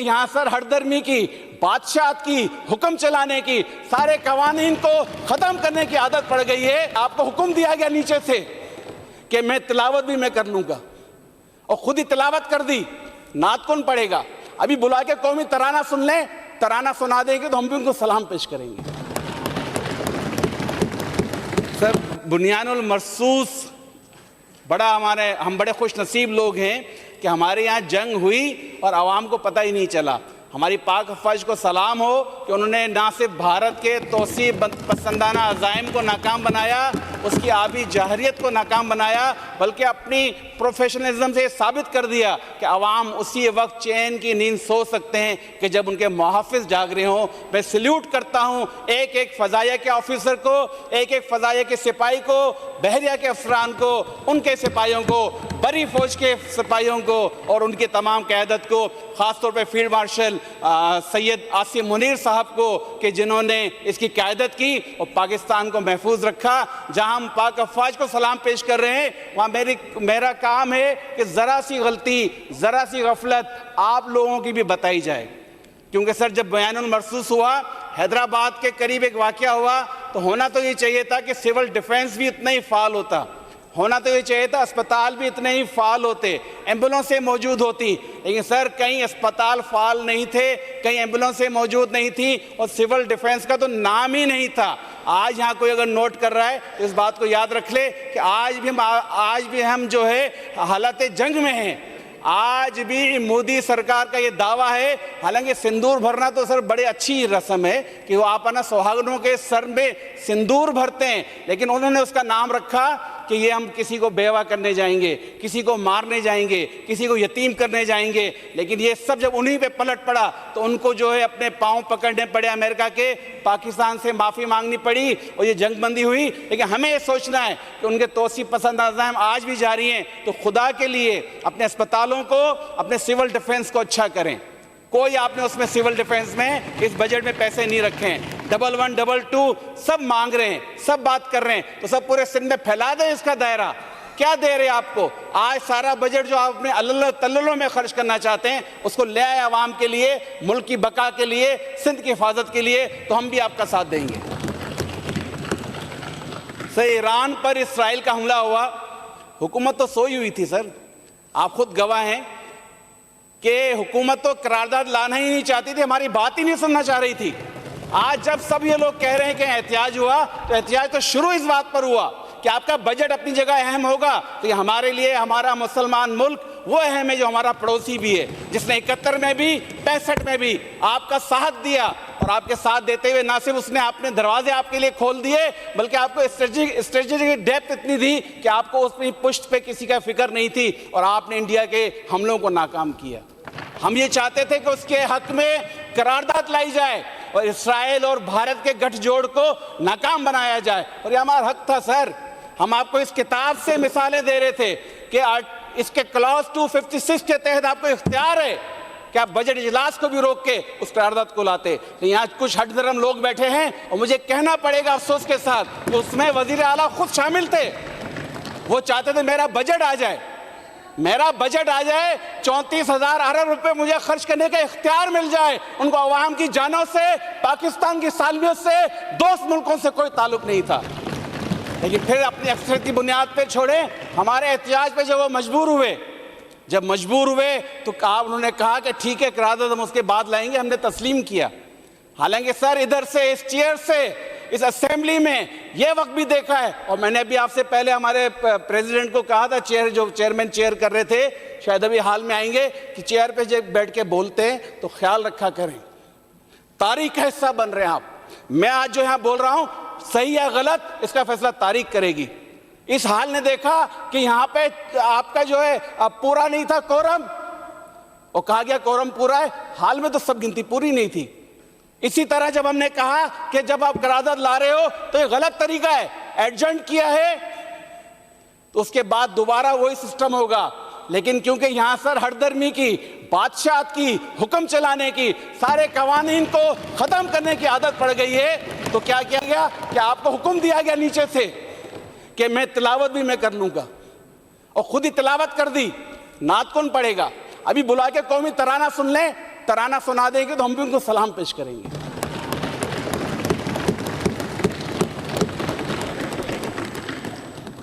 यहाँ सर हरदर्मी की, बादशाह की, हुक्म चलाने की, सारे कवानीन को खत्म करने की आदत पड़ गई है। आपको हुक्म दिया गया नीचे से कि मैं तिलावत भी मैं कर लूंगा, और खुद ही तिलावत कर दी। नात कौन पढ़ेगा? अभी बुला के कौमी तराना सुन लें, तराना सुना देंगे तो हम भी उनको सलाम पेश करेंगे। सर बुनियानुल मरसूस बड़ा हम बड़े खुश नसीब लोग हैं कि हमारे यहाँ जंग हुई और आवाम को पता ही नहीं चला। हमारी पाक अफवाज को सलाम हो कि उन्होंने ना सिर्फ भारत के तोसी पसंदाना अज़ाइम को नाकाम बनाया, उसकी आबी जहरियत को नाकाम बनाया, बल्कि अपनी प्रोफेशनलिज्म से साबित कर दिया कि अवाम उसी वक्त चैन की नींद सो सकते हैं कि जब उनके मुहाफ़िज़ जाग रहे हों। मैं सल्यूट करता हूँ एक एक फ़ज़ाइया के ऑफिसर को, एक एक फ़ज़ाइया के सिपाही को, बहरिया के अफसरान को, उनके सिपाहियों को, बरी फौज के सिपाहियों को और उनकी तमाम क़यादत को, ख़ासतौर पर फील्ड मार्शल सैयद आसिम मुनीर साहब को कि जिन्होंने इसकी क़यादत की और पाकिस्तान को महफूज रखा। जहां हम पाक अफवाज को सलाम पेश कर रहे हैं, वहां मेरा काम है कि ज़रा सी गलती, ज़रा सी गफलत आप लोगों की भी बताई जाए। क्योंकि सर जब बयानुल मरसूस हुआ, हैदराबाद के करीब एक वाक़या हुआ, तो होना तो ये चाहिए था कि सिविल डिफेंस भी इतना ही फ़ाल होता, होना तो ये चाहिए था अस्पताल भी इतने ही फ़ाल होते, एम्बुलेंसें मौजूद होती। लेकिन सर कहीं अस्पताल फ़ाल नहीं थे, कहीं एम्बुलेंसें मौजूद नहीं थी और सिविल डिफेंस का तो नाम ही नहीं था। आज यहाँ कोई अगर नोट कर रहा है तो इस बात को याद रख ले कि आज भी हम जो है हालत जंग में हैं। आज भी मोदी सरकार का ये दावा है, हालांकि सिंदूर भरना तो सर बड़ी अच्छी रस्म है कि वो आप ना सुहागनों के सर में सिंदूर भरते हैं, लेकिन उन्होंने उसका नाम रखा कि ये हम किसी को बेवा करने जाएंगे, किसी को मारने जाएंगे, किसी को यतीम करने जाएंगे। लेकिन ये सब जब उन्हीं पे पलट पड़ा तो उनको जो है अपने पांव पकड़ने पड़े अमेरिका के, पाकिस्तान से माफ़ी मांगनी पड़ी और ये जंगबंदी हुई। लेकिन हमें ये सोचना है कि उनके तोसी पसंद अज़ाइम आज भी जारी हैं, तो खुदा के लिए अपने अस्पतालों को, अपने सिविल डिफेंस को अच्छा करें। कोई आपने उसमें सिविल डिफेंस में इस बजट में पैसे नहीं रखे हैं। 11, 22 सब मांग रहे हैं, सब बात कर रहे हैं, तो सब पूरे सिंध में फैला दें इसका दायरा। क्या दे रहे हैं आपको? आज सारा बजट जो आप अपने अल्लल तल्ललों में खर्च करना चाहते हैं उसको ले आए आवाम के लिए, मुल्क की बका के लिए, सिंध की हिफाजत के लिए, तो हम भी आपका साथ देंगे। सर ईरान पर इसराइल का हमला हुआ, हुकूमत तो सोई हुई थी सर, आप खुद गवाह हैं कि हुकूमत तो करारदाद लाना ही नहीं चाहती थी, हमारी बात ही नहीं सुनना चाह रही थी। आज जब सब ये लोग कह रहे हैं कि एहतियाज हुआ, तो एहतियाज तो शुरू इस बात पर हुआ कि आपका बजट अपनी जगह अहम होगा, तो ये हमारे लिए, हमारा मुसलमान मुल्क वो अहम है जो हमारा पड़ोसी भी है, जिसने 71 में भी 65 में भी आपका साथ दिया। और आपके साथ देते हुए ना सिर्फ उसने अपने दरवाजे आपके लिए खोल दिए, बल्कि आपको स्ट्रेटेजिक डेप्थ इतनी दी कि आपको उसकी पुष्ट पे किसी का फिक्र नहीं थी और आपने इंडिया के हमलों को नाकाम किया। हम ये चाहते थे कि उसके हक में करारदाद लाई जाए और इसराइल और भारत के गठजोड़ को नाकाम बनाया जाए, और ये हमारा हक था सर। हम आपको इस किताब से मिसालें दे रहे थे कि इसके क्लॉज 256 के तहत आपको इख्तियार है कि आप बजट इजलास को भी रोक के उस करारदाद को लाते। तो यहाँ कुछ हटधर्म लोग बैठे हैं और मुझे कहना पड़ेगा अफसोस के साथ कि उसमें वजीर आला खुद शामिल थे। वो चाहते थे मेरा बजट आ जाए, मेरा बजट आ जाए, 34,000 अरब रुपए मुझे खर्च करने का इख्तियार मिल जाए। उनको अवाम की जानों से, पाकिस्तान की सालमियत से, दोस्त मुल्कों से कोई ताल्लुक नहीं था। लेकिन फिर अपनी अक्सरियत की बुनियाद पर छोड़े, हमारे एहतियाज पे जब वो मजबूर हुए, तो उन्होंने कहा कि ठीक है करारदाद हम उसके बाद लाएंगे, हमने तस्लीम किया। हालांकि सर इधर से, इस चेयर से, इस असेंबली में ये वक्त भी देखा है, और मैंने भी आपसे पहले हमारे प्रेसिडेंट को कहा था, चेयरमैन चेयर कर रहे थे, शायद अभी हाल में आएंगे, कि चेयर पे जब बैठ के बोलते हैं तो ख्याल रखा करें, तारीख का हिस्सा बन रहे हैं आप। मैं आज जो यहाँ बोल रहा हूँ सही या गलत, इसका फैसला तारीख करेगी। इस हाल ने देखा कि यहाँ पे आपका जो है अब पूरा नहीं था कोरम, और कहा गया कोरम पूरा है, हाल में तो सब गिनती पूरी नहीं थी। इसी तरह जब हमने कहा कि जब आप करारदाद ला रहे हो तो ये गलत तरीका है, एडजॉर्न किया है, तो उसके बाद दोबारा वही सिस्टम होगा। लेकिन क्योंकि यहाँ सर हरदर्मी की, बादशाह की, हुक्म चलाने की, सारे कवानीन को खत्म करने की आदत पड़ गई है, तो क्या किया गया कि आपको हुक्म दिया गया नीचे से कि मैं तिलावत भी मैं कर लूंगा, और खुद ही तिलावत कर दी। नात कौन पढ़ेगा? अभी बुला के कौमी तराना सुन लें, तराना सुना देंगे तो हम भी उनको सलाम पेश करेंगे।